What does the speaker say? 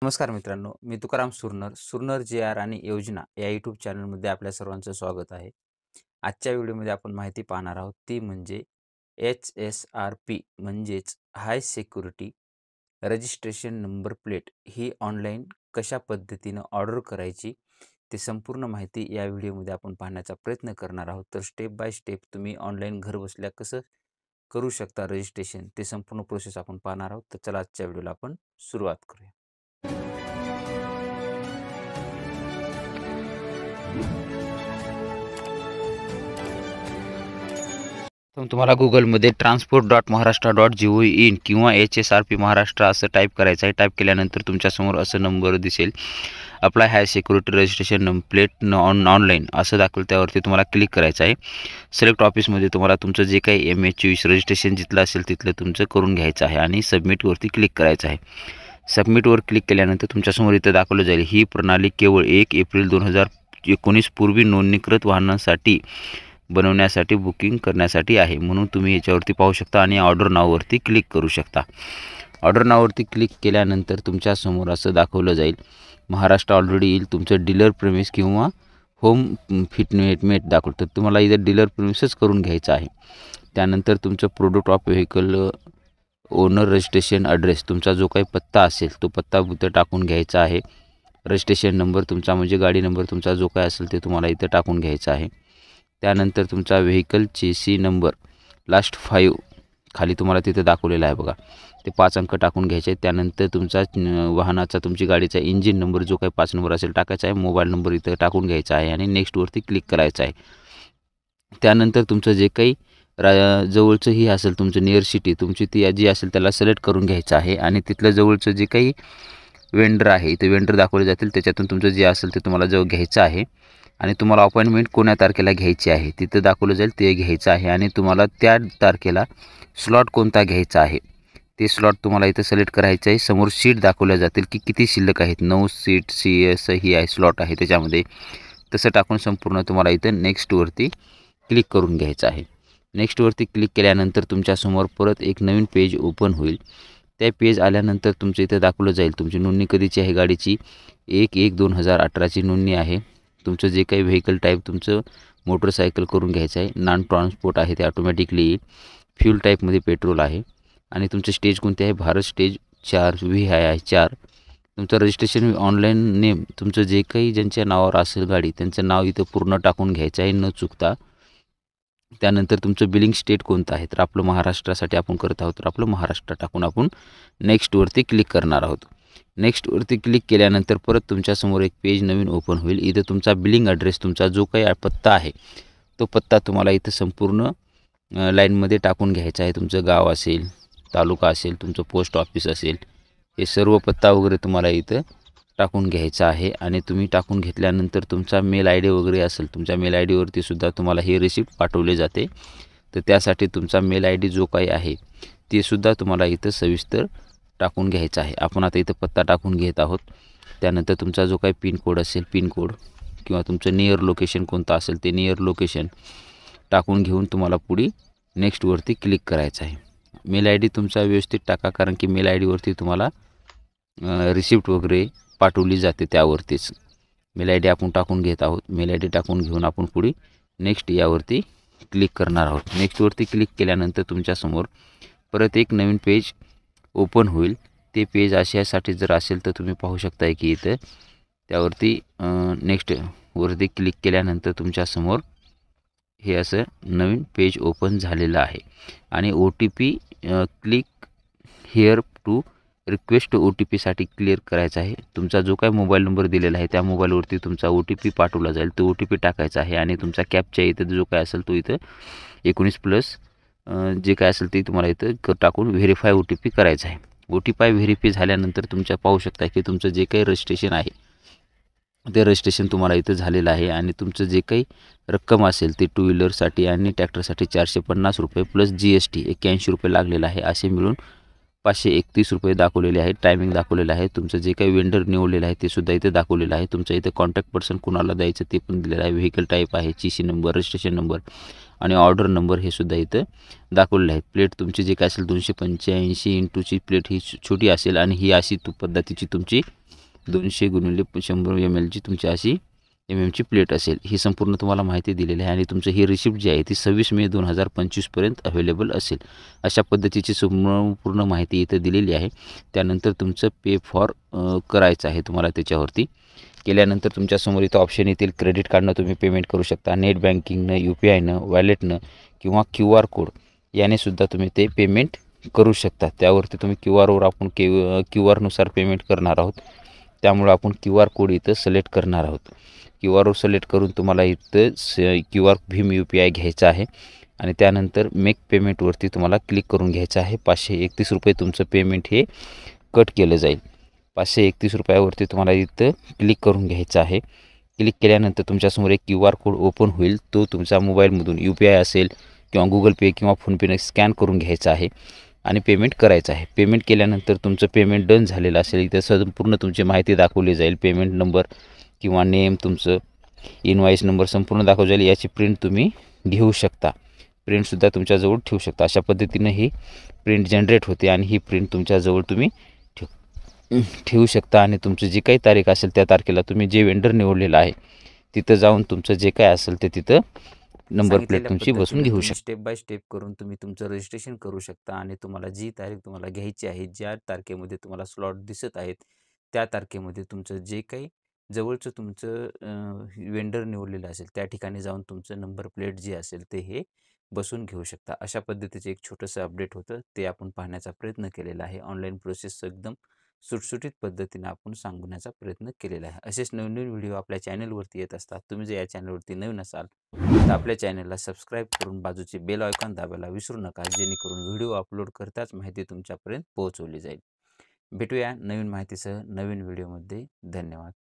नमस्कार मित्रांनो, मी तुकाराम सुरनर जे आर आणि योजना या यूट्यूब चॅनलमध्ये आपल्या सर्वांचं स्वागत आहे. आजच्या व्हिडिओमध्ये आपण माहिती पाहणार आहोत ती म्हणजे HSRP म्हणजेच high security registration number plate ही ऑनलाईन कशा पद्धतीनं ऑर्डर करायची ते संपूर्ण माहिती या व्हिडिओमध्ये आपण पाहण्याचा प्रयत्न करणार आहोत. तर स्टेप बाय स्टेप तुम्ही ऑनलाईन घर बसल्या कसं करू शकता रजिस्ट्रेशन ते संपूर्ण प्रोसेस आपण पाहणार आहोत. तर चला आजच्या व्हिडिओला आपण सुरुवात करूया. तर तुम्हाला गुगलमध्ये transport.maharashtra.gov.in किंवा HSRP महाराष्ट्र असं टाईप करायचं आहे. टाईप केल्यानंतर तुमच्यासमोर असं नंबर दिसेल. अप्लाय हाय सिक्युरिटी रजिस्ट्रेशन प्लेट ऑनलाईन असं दाखवेल. त्यावरती तुम्हाला क्लिक करायचं आहे. सिलेक्ट ऑफिसमध्ये तुम्हाला तुमचं जे काही MH24 रजिस्ट्रेशन जिथलं असेल तिथलं तुमचं करून घ्यायचं आहे आणि सबमिटवरती क्लिक करायचं आहे. सबमिटवर क्लिक केल्यानंतर तुमच्यासमोर इथं दाखवलं जाईल ही प्रणाली केवळ 1 एप्रिल 2019 पूर्वी नोंदणीकृत वाहनांसाठी बनवण्यासाठी बुकिंग करण्यासाठी आहे, म्हणून तुम्ही याच्यावरती पाहू शकता आणि ऑर्डर नाववरती क्लिक करू शकता. ऑर्डर नाववरती क्लिक केल्यानंतर तुमच्यासमोर असं दाखवलं जाईल महाराष्ट्र ऑलरेडी येईल. तुमचं डीलर प्रेमिस किंवा होम फिटमेट दाखवतं. तुम्हाला इथं डीलर प्रेमिसच करून घ्यायचं आहे. त्यानंतर तुमचं product of vehicle owner registration address तुमचा जो काही पत्ता असेल तो पत्ता इथं टाकून घ्यायचा आहे. रजिस्ट्रेशन नंबर तुमचा म्हणजे गाडी नंबर तुमचा जो काय असेल ते तुम्हाला इथं टाकून घ्यायचा आहे. त्यानंतर तुमचा व्हेकल चेसी नंबर लास्ट 5 खाली तुम्हाला तिथे दाखवलेला आहे बघा, ते 5 अंक टाकून घ्यायचे. त्यानंतर तुमचा वाहनाचा तुमची गाडीचा इंजिन नंबर जो काही 5 नंबर असेल टाकायचा आहे. मोबाईल नंबर इथं टाकून घ्यायचा आहे आणि नेक्स्टवरती क्लिक करायचं आहे. त्यानंतर तुमचं जे काही जवळचं ही असेल तुमचं नियर सिटी तुमची ती जी असेल त्याला सिलेक्ट करून घ्यायचं आहे आणि तिथलं जवळचं जे काही वेंडर आहे ते वेंडर दाखवले जातील. त्याच्यातून तुमचं जे असेल ते तुम्हाला जवळ घ्यायचं आहे आणि तुम्हाला अपॉइंटमेंट कोण्या तारखेला घ्यायची आहे तिथं दाखवलं जाईल ते घ्यायचं आहे आणि तुम्हाला त्या तारखेला स्लॉट कोणता घ्यायचा आहे ते स्लॉट तुम्हाला इथं सिलेक्ट करायचं आहे. समोर सीट दाखवल्या जातील की किती शिल्लक आहेत. 9 सीट CS ही आहे स्लॉट आहे त्याच्यामध्ये. तसं टाकून संपूर्ण तुम्हाला इथं नेक्स्टवरती क्लिक करून घ्यायचं आहे. नेक्स्टवरती क्लिक केल्यानंतर तुमच्यासमोर परत एक नवीन पेज ओपन होईल. त्या पेज आल्यानंतर तुमचं इथं दाखवलं जाईल तुमची नोंदणी कधीची आहे. गाडीची 1/1/2018ची नोंदणी आहे. तुमचं जे काही व्हेकल टाईप तुमचं मोटरसायकल करून घ्यायचं आहे. नॉन ट्रान्सपोर्ट आहे ते ऑटोमॅटिकली येईल. फ्यूल टाईपमध्ये पेट्रोल आहे आणि तुमचं स्टेज कोणते आहे भारत स्टेज 4 व्ही आहे 4. तुमचं रजिस्ट्रेशन ऑनलाईन नेम तुमचं जे काही ज्यांच्या नावावर असेल गाडी त्यांचं नाव इथं पूर्ण टाकून घ्यायचं आहे न चुकता. त्यानंतर तुमचं बिलिंग स्टेट कोणतं आहे तर आपलं महाराष्ट्रासाठी आपण करत आहोत तर आपलं महाराष्ट्र टाकून आपण नेक्स्टवरती क्लिक करणार आहोत. नेक्स्टवरती क्लिक केल्यानंतर परत तुमच्यासमोर एक पेज नवीन ओपन होईल. इथं तुमचा बिलिंग ॲड्रेस तुमचा जो काही पत्ता आहे तो पत्ता तुम्हाला इथं संपूर्ण लाईनमध्ये टाकून घ्यायचा आहे. तुमचं गाव असेल, तालुका असेल, तुमचं पोस्ट ऑफिस असेल, हे सर्व पत्ता वगैरे तुम्हाला इथं टाकून घ्यायचा आहे आणि तुम्ही टाकून घेतल्यानंतर तुमचा मेल ID वगैरे असेल तुमच्या मेल IDवरती सुद्धा तुम्हाला हे रिसिप्ट पाठवले जाते. तर त्यासाठी तुमचा मेल ID जो काही आहे ते सुद्धा तुम्हाला इथं सविस्तर टाकून घ्यायचा आहे. आपण आता इथं पत्ता टाकून घेत आहोत. त्यानंतर तुमचा जो काही पिन कोड असेल पिन कोड किंवा तुमचं नियर लोकेशन कोणतं असेल ते नियर लोकेशन टाकून घेऊन तुम्हाला पुढे नेक्स्टवरती क्लिक करायचं आहे. मेल ID तुमचा व्यवस्थित टाका कारण की मेल IDवरती तुम्हाला रिसिप्ट वगैरे पाठवली जाते त्यावरतीच. मेल ID आपण टाकून घेत आहोत. मेल ID टाकून घेऊन आपण पुढे नेक्स्ट यावरती क्लिक करणार आहोत. नेक्स्टवरती क्लिक केल्यानंतर तुमच्यासमोर परत एक नवीन पेज ओपन होईल. ते पेज अशासाठी जर असेल तर तुम्ही पाहू शकताय की इथं त्यावरती नेक्स्टवरती क्लिक केल्यानंतर तुमच्यासमोर हे असं नवीन पेज ओपन झालेलं आहे आणि OTP click here to request OTPसाठी क्लिअर करायचा आहे. तुमचा जो काही मोबाईल नंबर दिलेला आहे त्या मोबाईलवरती तुमचा OTP पाठवला जाईल. तो OTP टाकायचा आहे आणि तुमचा कॅपचा इथं जो काय असेल तो इथं 19+ जे काय असेल ते तुम्हाला इथं टाकून व्हेरीफाय OTP करायचा आहे. OTP व्हेरीफाय झाल्यानंतर तुमच्या पाहू शकता की तुमचं जे काही रजिस्ट्रेशन आहे ते रजिस्ट्रेशन तुम्हाला इथं झालेलं आहे आणि तुमचं जे काही रक्कम असेल ते 2 व्हीलरसाठी आणि ट्रॅक्टरसाठी 450 रुपये प्लस GST 81 रुपये लागलेला आहे. असे मिळून 531 रुपये दाखवलेले आहेत. टायमिंग दाखवलेलं आहे. तुमचं जे काही वेंडर निवडलेलं आहे ते सुद्धा इथे दाखवलेलं आहे. तुमचं इथे कॉन्टॅक्ट पर्सन कुणाला द्यायचं ते पण दिलेलं आहे. व्हेकल टाईप आहे, CC नंबर, रजिस्ट्रेशन नंबर आणि ऑर्डर नंबर हे सुद्धा इथं दाखवलेलं आहे. प्लेट तुमची जे काय असेल 285 इंटूची प्लेट ही छोटी असेल आणि ही अशी पद्धतीची तुमची 200 गुणिले 100 ml ची तुमची अशी एमची प्लेट असेल. ही संपूर्ण तुम्हाला माहिती दिलेली आहे आणि तुमचं ही रिसिप्ट जी आहे ती 26 मे 2025 पर्यंत अवेलेबल असेल. अशा पद्धतीची संपूर्ण माहिती इथं दिलेली आहे. त्यानंतर तुमचं पे फॉर करायचं आहे तुम्हाला त्याच्यावरती. केल्यानंतर तुमच्यासमोर इथं ऑप्शन येतील. क्रेडिट कार्डनं तुम्ही पेमेंट करू शकता, नेट बँकिंगनं, UPIनं, वॅलेटनं किंवा QR कोड याने सुद्धा तुम्ही ते पेमेंट करू शकता. त्यावरती तुम्ही QR आपण QR नुसार पेमेंट करणार आहोत. त्यामुळे आपण QR कोड इथं सिलेक्ट करणार आहोत. QR सिलेक्ट करून तुम्हाला इथं QR भीम UPI घ्यायचा आहे आणि त्यानंतर मेक पेमेंटवरती तुम्हाला क्लिक करून घ्यायचं आहे. 531 रुपये तुमचं पेमेंट हे कट केलं जाईल. 531 रुपयावरती तुम्हाला इथं क्लिक करून घ्यायचं आहे. क्लिक केल्यानंतर तुमच्यासमोर एक QR कोड ओपन होईल. तो तुमच्या मोबाईलमधून UPI असेल किंवा Google Pay किंवा फोनपेने स्कॅन करून घ्यायचा आहे आणि पेमेंट करायचं आहे. पेमेंट केल्यानंतर तुमचं पेमेंट डन झालेलं असेल. इथं संपूर्ण तुमची माहिती दाखवली जाईल. पेमेंट नंबर किंवा नेम, तुमचं इनवॉइस नंबर संपूर्ण दाखवलं जाईल. याची प्रिंट तुम्ही घेऊ शकता. प्रिंटसुद्धा तुमच्याजवळ ठेवू शकता. अशा पद्धतीनं ही प्रिंट जनरेट होते आणि ही प्रिंट तुमच्याजवळ तुम्ही ठेवू शकता आणि तुमची जी काही तारीख असेल त्या तारखेला तुम्ही जे वेंडर निवडलेलं आहे तिथं जाऊन तुमचं जे काय असेल ते तिथं नंबर प्लेट तुमची बसून घेऊ शकता. स्टेप बाय स्टेप करून तुम्ही तुमचं रजिस्ट्रेशन करू शकता आणि तुम्हाला जी तारीख तुम्हाला घ्यायची आहे, ज्या तारखेमध्ये तुम्हाला स्लॉट दिसत आहेत त्या तारखेमध्ये तुमचं जे काही जवळचं तुमचं वेंडर निवडलेलं असेल त्या ठिकाणी जाऊन तुमचं नंबर प्लेट जी असेल ते हे बसून घेऊ शकता. अशा पद्धतीचं एक छोटंसं अपडेट होतं ते आपण पाहण्याचा प्रयत्न केलेला आहे. ऑनलाईन प्रोसेस एकदम सुटसुटीत पद्धतीने आपण सांगण्याचा प्रयत्न केलेला आहे. असेच नवीन व्हिडिओ आपल्या चॅनलवरती येत असतात. तुम्ही जर या चॅनलवरती नवीन असाल तर आपल्या चॅनलला सबस्क्राईब करून बाजूचे बेल आयकॉन दाबायला विसरू नका, जेणेकरून व्हिडिओ अपलोड करताच माहिती तुमच्यापर्यंत पोहोचवली जाईल. भेटूया नवीन माहितीसह नवीन व्हिडिओमध्ये. धन्यवाद.